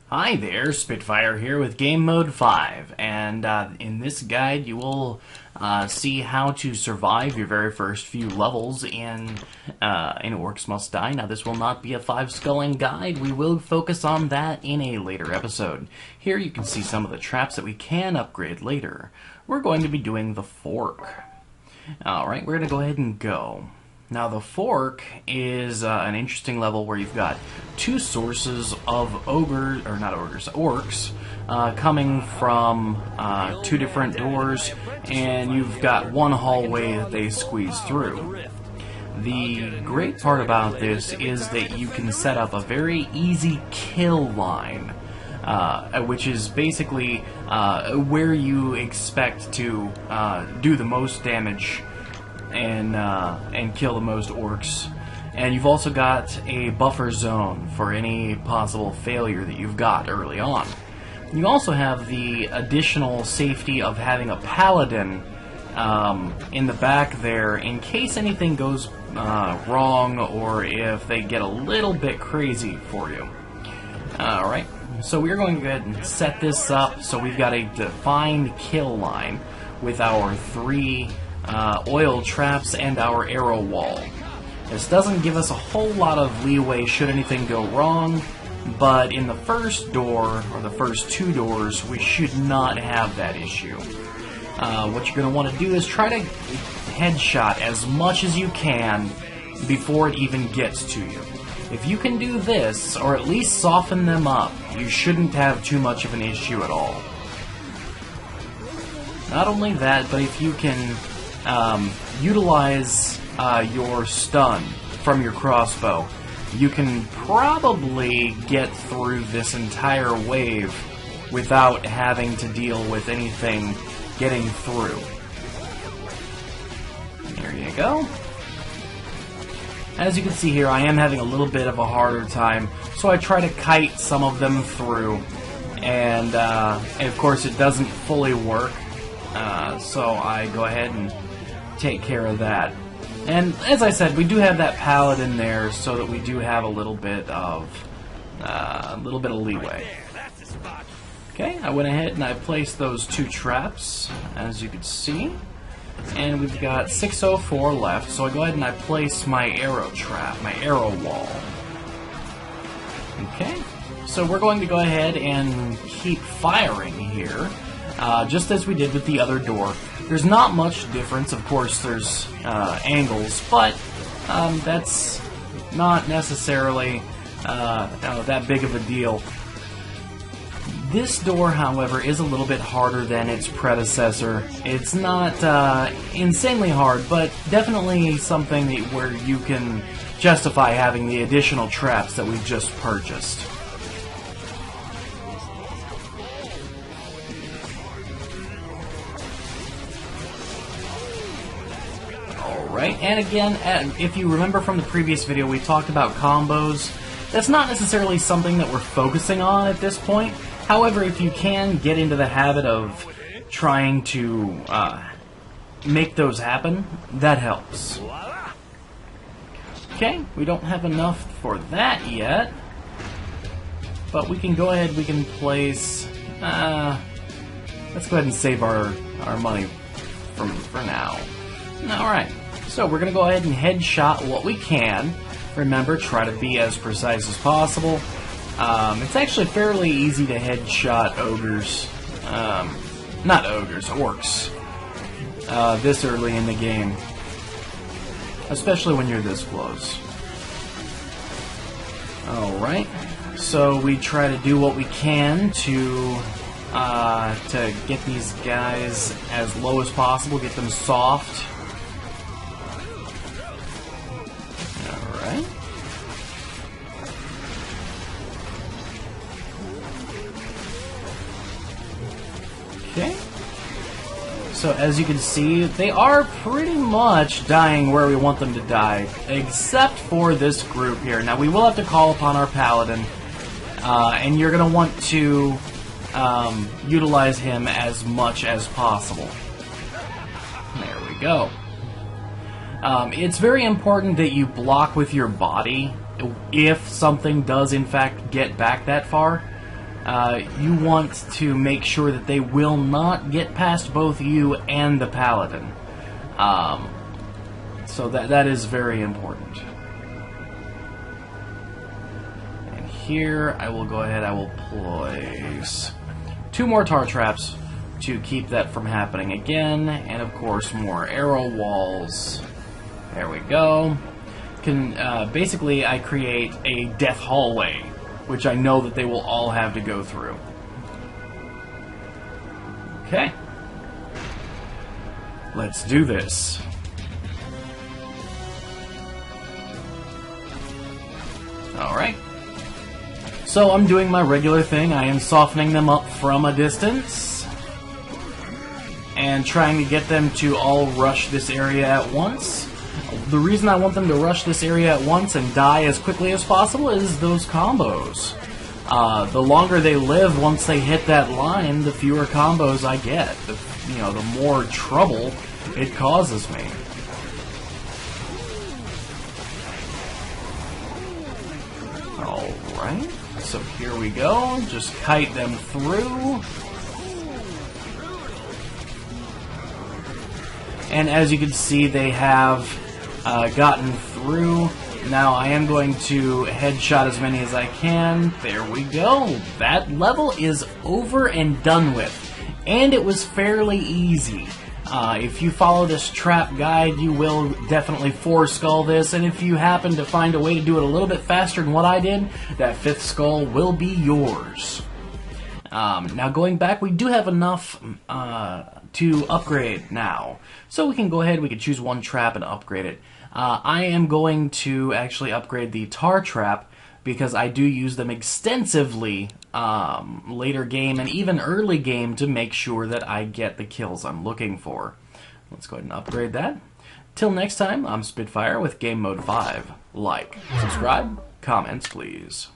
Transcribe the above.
Hi there, Spitfire here with Game Mode 5, and in this guide you will see how to survive your very first few levels in Orcs Must Die. Now this will not be a 5-sculling guide, we will focus on that in a later episode. Here you can see some of the traps that we can upgrade later. We're going to be doing the fork. Alright, we're going to go ahead and go. Now the fork is an interesting level where you've got two sources of orcs coming from two different doors, and you've got one hallway that they squeeze through. The great part about this is that you can set up a very easy kill line, which is basically where you expect to do the most damage and kill the most orcs. And you've also got a buffer zone for any possible failure that you've got early on. You also have the additional safety of having a paladin in the back there in case anything goes wrong or if they get a little bit crazy for you. Alright, so we're going to go ahead and set this up so we've got a defined kill line with our three oil traps and our arrow wall. This doesn't give us a whole lot of leeway should anything go wrong, but in the first door, or the first two doors, we should not have that issue. What you're going to want to do is try to headshot as much as you can before it even gets to you. If you can do this, or at least soften them up, you shouldn't have too much of an issue at all. Not only that, but if you can utilize your stun from your crossbow, you can probably get through this entire wave without having to deal with anything getting through. There you go. As you can see here, I am having a little bit of a harder time, so I try to kite some of them through, and of course it doesn't fully work, so I go ahead and take care of that. And as I said, we do have that paladin there, so that we do have a little bit of leeway. Okay, I went ahead and I placed those two traps, as you can see, and we've got 604 left. So I go ahead and I place my arrow trap, my arrow wall. Okay, so we're going to go ahead and keep firing here, just as we did with the other door. There's not much difference, of course there's angles, but that's not necessarily that big of a deal. This door, however, is a little bit harder than its predecessor. It's not insanely hard, but definitely something where you can justify having the additional traps that we've just purchased. Right? And again, if you remember from the previous video, we talked about combos. That's not necessarily something that we're focusing on at this point. However, if you can get into the habit of trying to make those happen, that helps. Okay, we don't have enough for that yet, but we can go ahead, we can place... let's go ahead and save our money for now. Alright. So we're going to go ahead and headshot what we can. Remember, try to be as precise as possible. It's actually fairly easy to headshot ogres. Not ogres, orcs. This early in the game. Especially when you're this close. Alright. So we try to do what we can to get these guys as low as possible, get them soft. Okay. So as you can see, they are pretty much dying where we want them to die, except for this group here. Now we will have to call upon our paladin, and you're going to want to utilize him as much as possible. There we go. It's very important that you block with your body if something does in fact get back that far. You want to make sure that they will not get past both you and the paladin. So that is very important. And here I will go ahead, I will place 2 more tar traps to keep that from happening again, and of course more arrow walls. There we go. Basically I create a death hallway, which I know that they will all have to go through. Okay. Let's do this. Alright. So I'm doing my regular thing. I am softening them up from a distance and trying to get them to all rush this area at once. The reason I want them to rush this area at once and die as quickly as possible is those combos. The longer they live once they hit that line, the fewer combos I get. The more trouble it causes me. Alright, so here we go. Just kite them through. And as you can see, they have gotten through. Now I am going to headshot as many as I can. There we go. That level is over and done with. And it was fairly easy. If you follow this trap guide, you will definitely 4-skull this, and if you happen to find a way to do it a little bit faster than what I did, that 5th skull will be yours. Now going back, we do have enough to upgrade now. So we can go ahead, we can choose one trap and upgrade it. I am going to actually upgrade the tar trap because I do use them extensively later game and even early game to make sure that I get the kills I'm looking for. Let's go ahead and upgrade that. Till next time, I'm Spitfire with Game Mode 5. Like, subscribe, comments please.